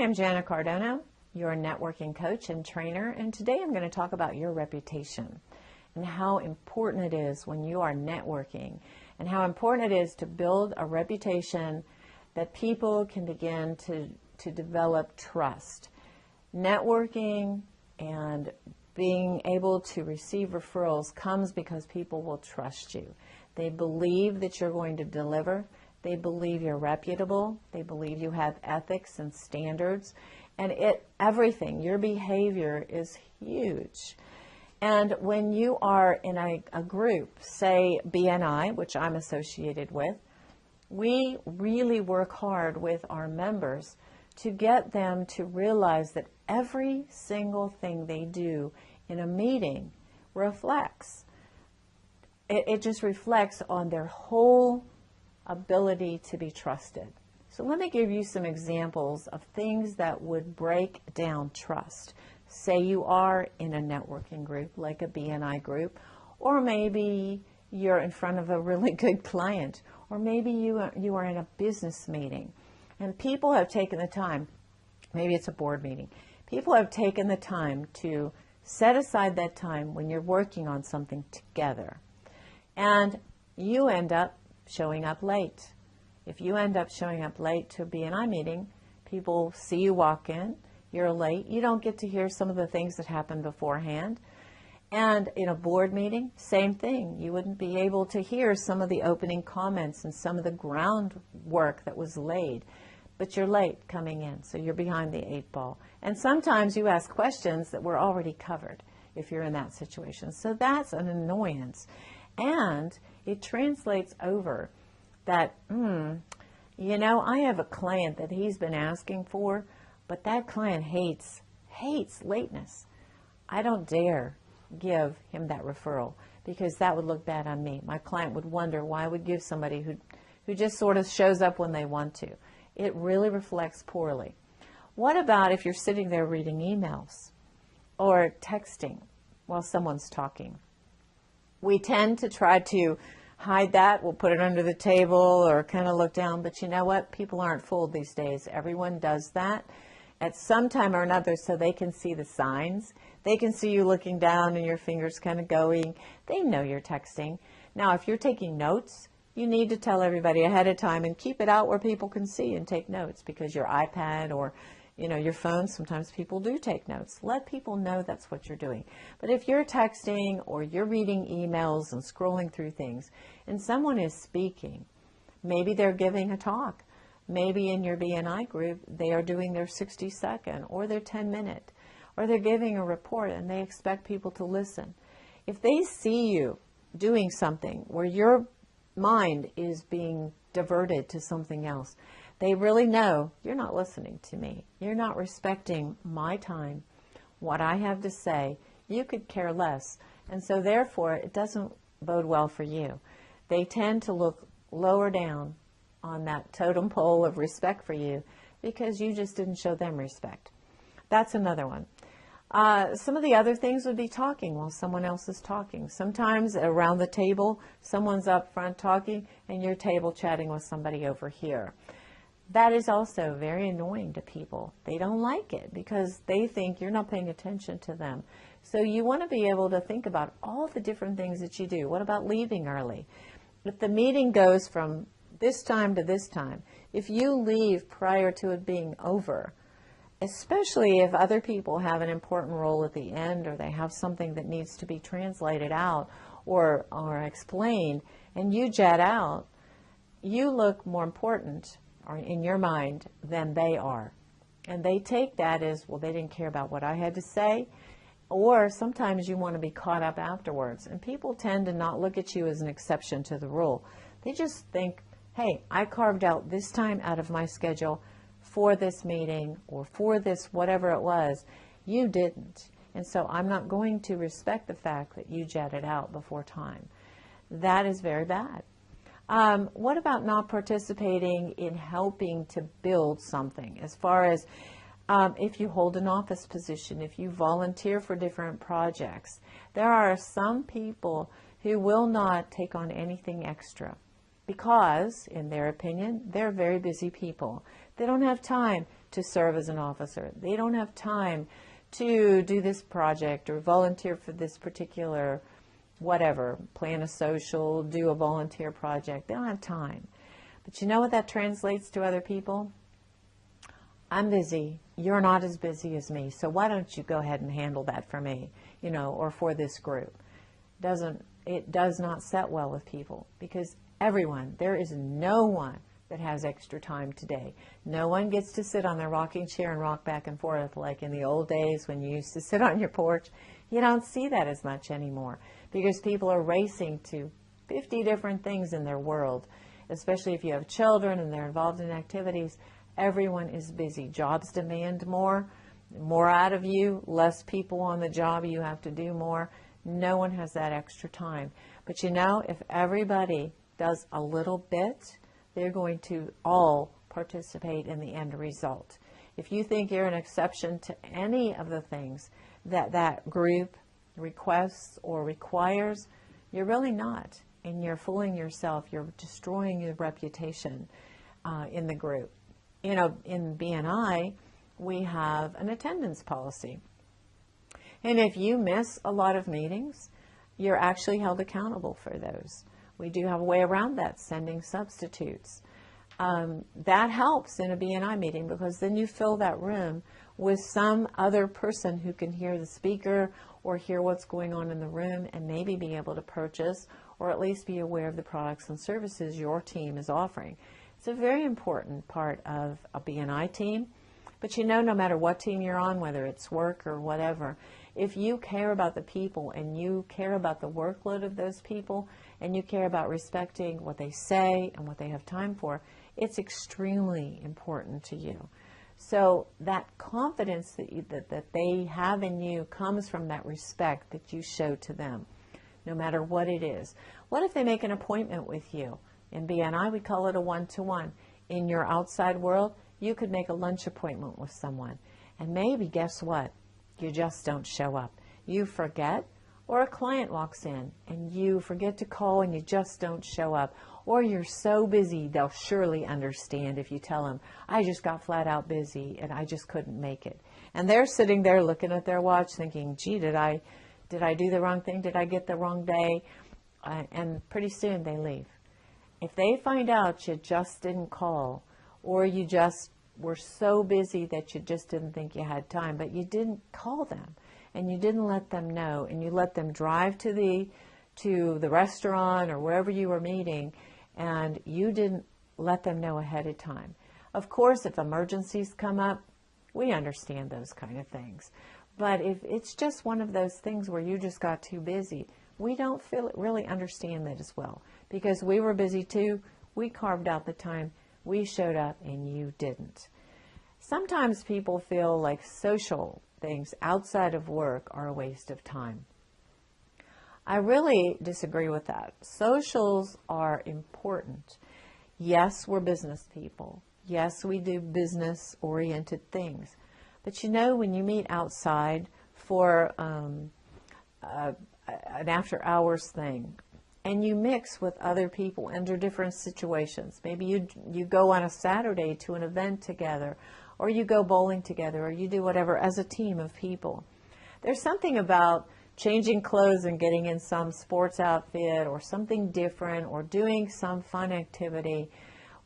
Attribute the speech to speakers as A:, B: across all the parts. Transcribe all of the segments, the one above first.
A: I'm Janet Cardona, your networking coach and trainer, and today I'm going to talk about your reputation and how important it is when you are networking and how important it is to build a reputation that people can begin to develop trust. Networking and being able to receive referrals comes because people will trust you. They believe that you're going to deliver. They believe you're reputable. They believe you have ethics and standards. And everything, your behavior is huge. And when you are in a group, say BNI, which I'm associated with, we really work hard with our members to get them to realize that every single thing they do in a meeting reflects. It just reflects on their whole ability to be trusted. So let me give you some examples of things that would break down trust. Say you are in a networking group like a BNI group, or maybe you're in front of a really good client, or maybe you are in a business meeting and people have taken the time, maybe it's a board meeting, people have taken the time to set aside that time when you're working on something together, and you end up showing up late. If you end up showing up late to a BNI meeting, people see you walk in, you're late, you don't get to hear some of the things that happened beforehand. And in a board meeting, same thing. You wouldn't be able to hear some of the opening comments and some of the groundwork that was laid. But you're late coming in, so you're behind the 8 ball. And sometimes you ask questions that were already covered if you're in that situation. So that's an annoyance. And it translates over that, I have a client that he's been asking for, but that client hates lateness. I don't dare give him that referral because that would look bad on me. My client would wonder why I would give somebody who just sort of shows up when they want to. It really reflects poorly. What about if you're sitting there reading emails or texting while someone's talking? We tend to try to hide that. We'll put it under the table or kind of look down. But you know what? People aren't fooled these days. Everyone does that at some time or another so they can see the signs. They can see you looking down and your fingers kind of going. They know you're texting. Now, if you're taking notes, you need to tell everybody ahead of time and keep it out where people can see and take notes, because your iPad or your phone, sometimes people do take notes. Let people know that's what you're doing. But if you're texting or you're reading emails and scrolling through things and someone is speaking, maybe they're giving a talk. Maybe in your BNI group, they are doing their 60-second or their 10-minute, or they're giving a report and they expect people to listen. If they see you doing something where your mind is being diverted to something else, they really know you're not listening to me. You're not respecting my time, what I have to say. You could care less. And so therefore, it doesn't bode well for you. They tend to look lower down on that totem pole of respect for you because you just didn't show them respect. That's another one. Some of the other things would be talking while someone else is talking. Sometimes around the table, someone's up front talking and you're table chatting with somebody over here. That is also very annoying to people. They don't like it because they think you're not paying attention to them. So you want to be able to think about all the different things that you do. What about leaving early? If the meeting goes from this time to this time, if you leave prior to it being over, especially if other people have an important role at the end or they have something that needs to be translated out or explained, and you jet out, you look more important or in your mind than they are. And they take that as, well, they didn't care about what I had to say. Or sometimes you want to be caught up afterwards. And people tend to not look at you as an exception to the rule. They just think, hey, I carved out this time out of my schedule for this meeting or for this whatever it was. You didn't. And so I'm not going to respect the fact that you jetted out before time. That is very bad. What about not participating in helping to build something? As far as if you hold an office position, if you volunteer for different projects, there are some people who will not take on anything extra because, in their opinion, they're very busy people. They don't have time to serve as an officer. They don't have time to do this project or volunteer for this particular whatever, plan a social, do a volunteer project. They don't have time. But you know what that translates to other people? I'm busy. You're not as busy as me. So why don't you go ahead and handle that for me, or for this group? It does not set well with people, because there is no one that has extra time today. No one gets to sit on their rocking chair and rock back and forth like in the old days when you used to sit on your porch. You don't see that as much anymore, because people are racing to 50 different things in their world, especially if you have children and they're involved in activities. Everyone is busy. Jobs demand more out of you, less people on the job, you have to do more. No one has that extra time. But if everybody does a little bit, they're going to all participate in the end result. If you think you're an exception to any of the things that group requests or requires, you're really not. And you're fooling yourself. You're destroying your reputation in the group. In BNI, we have an attendance policy. And if you miss a lot of meetings, you're actually held accountable for those. We do have a way around that, sending substitutes. That helps in a BNI meeting, because then you fill that room with some other person who can hear the speaker or hear what's going on in the room and maybe be able to purchase or at least be aware of the products and services your team is offering. It's a very important part of a BNI team. But no matter what team you're on, whether it's work or whatever, if you care about the people and you care about the workload of those people and you care about respecting what they say and what they have time for, it's extremely important to you. So that confidence that they have in you comes from that respect that you show to them, no matter what it is. What if they make an appointment with you? In BNI, we call it a one-to-one. In your outside world, you could make a lunch appointment with someone. And maybe, guess what? You just don't show up. You forget, or a client walks in and you forget to call and you just don't show up. Or you're so busy, they'll surely understand if you tell them, I just got flat out busy and I just couldn't make it. And they're sitting there looking at their watch thinking, gee, did I do the wrong thing? Did I get the wrong day? And pretty soon they leave. If they find out you just didn't call, or you just were so busy that you just didn't think you had time, but you didn't call them and you didn't let them know, and you let them drive to the restaurant or wherever you were meeting, and you didn't let them know ahead of time. Of course, if emergencies come up, we understand those kind of things. But if it's just one of those things where you just got too busy, we don't really understand that as well, because we were busy too. We carved out the time. We showed up and you didn't. Sometimes people feel like social things outside of work are a waste of time. I really disagree with that. Socials are important. Yes, we're business people. Yes, we do business-oriented things. But when you meet outside for an after-hours thing, and you mix with other people under different situations. Maybe you go on a Saturday to an event together, or you go bowling together, or you do whatever as a team of people. There's something about changing clothes and getting in some sports outfit or something different, or doing some fun activity,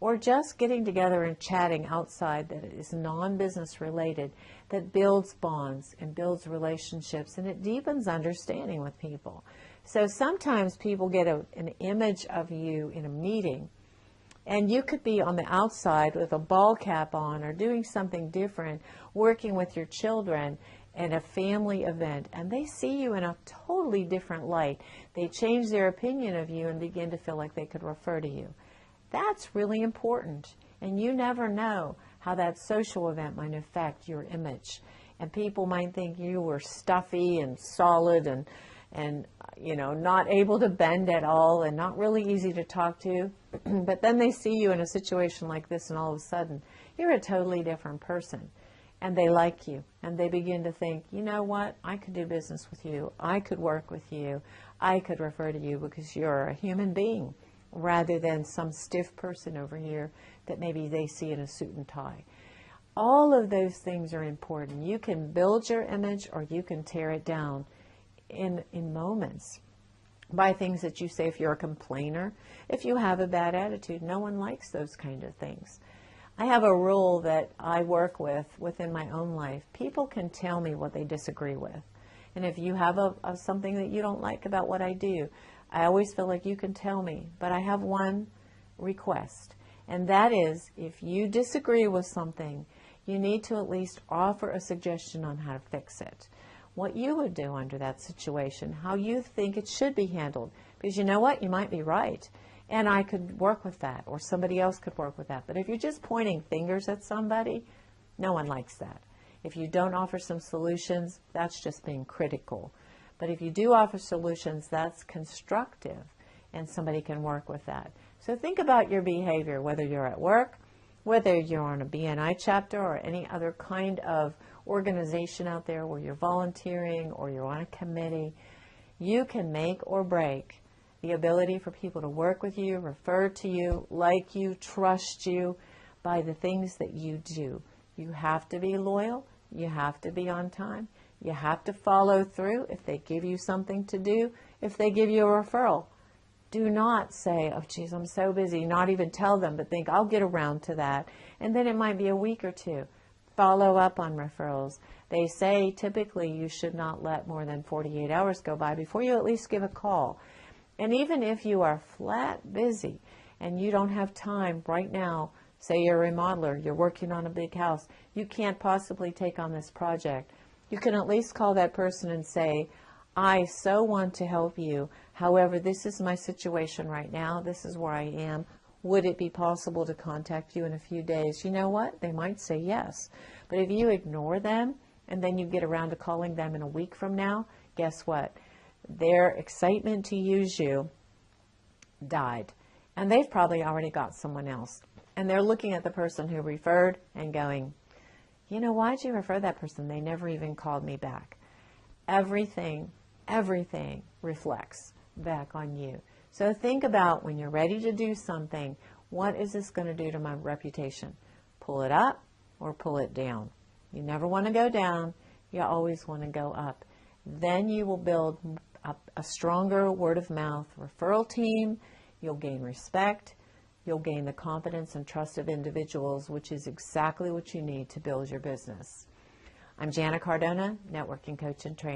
A: or just getting together and chatting outside that is non-business related, that builds bonds and builds relationships, and it deepens understanding with people. So sometimes people get an image of you in a meeting, and you could be on the outside with a ball cap on or doing something different, working with your children in a family event, and they see you in a totally different light. They change their opinion of you and begin to feel like they could refer to you. That's really important, and you never know how that social event might affect your image. And people might think you were stuffy and solid and not able to bend at all and not really easy to talk to. But then they see you in a situation like this, and all of a sudden you're a totally different person, and they like you, and they begin to think, you know what, I could do business with you, I could work with you, I could refer to you because you're a human being, rather than some stiff person over here that maybe they see in a suit and tie. All of those things are important. You can build your image or you can tear it down in moments by things that you say. If you're a complainer, if you have a bad attitude, no one likes those kind of things. I have a rule that I work with within my own life. People can tell me what they disagree with. And if you have something that you don't like about what I do, I always feel like you can tell me. But I have one request, and that is, if you disagree with something, you need to at least offer a suggestion on how to fix it. What you would do under that situation, how you think it should be handled. Because you know what? You might be right. And I could work with that, or somebody else could work with that. But if you're just pointing fingers at somebody, no one likes that. If you don't offer some solutions, that's just being critical. But if you do offer solutions, that's constructive, and somebody can work with that. So think about your behavior, whether you're at work, whether you're on a BNI chapter or any other kind of organization out there where you're volunteering or you're on a committee. You can make or break the ability for people to work with you, refer to you, like you, trust you by the things that you do. You have to be loyal. You have to be on time. You have to follow through if they give you something to do, if they give you a referral. Do not say, oh, geez, I'm so busy. Not even tell them, but think, I'll get around to that. And then it might be a week or two. Follow up on referrals. They say typically you should not let more than 48 hours go by before you at least give a call. And even if you are flat busy and you don't have time right now, say you're a remodeler, you're working on a big house, you can't possibly take on this project, you can at least call that person and say, I so want to help you. However, this is my situation right now. This is where I am. Would it be possible to contact you in a few days? You know what? They might say yes. But if you ignore them and then you get around to calling them in a week from now, guess what? Their excitement to use you died. And they've probably already got someone else. And they're looking at the person who referred and going, you know, why'd you refer that person? They never even called me back. Everything reflects back on you. So think about when you're ready to do something, what is this going to do to my reputation? Pull it up or pull it down. You never want to go down. You always want to go up. Then you will build a stronger word of mouth referral team. You'll gain respect. You'll gain the confidence and trust of individuals, which is exactly what you need to build your business. I'm Jana Cardona, networking coach and trainer.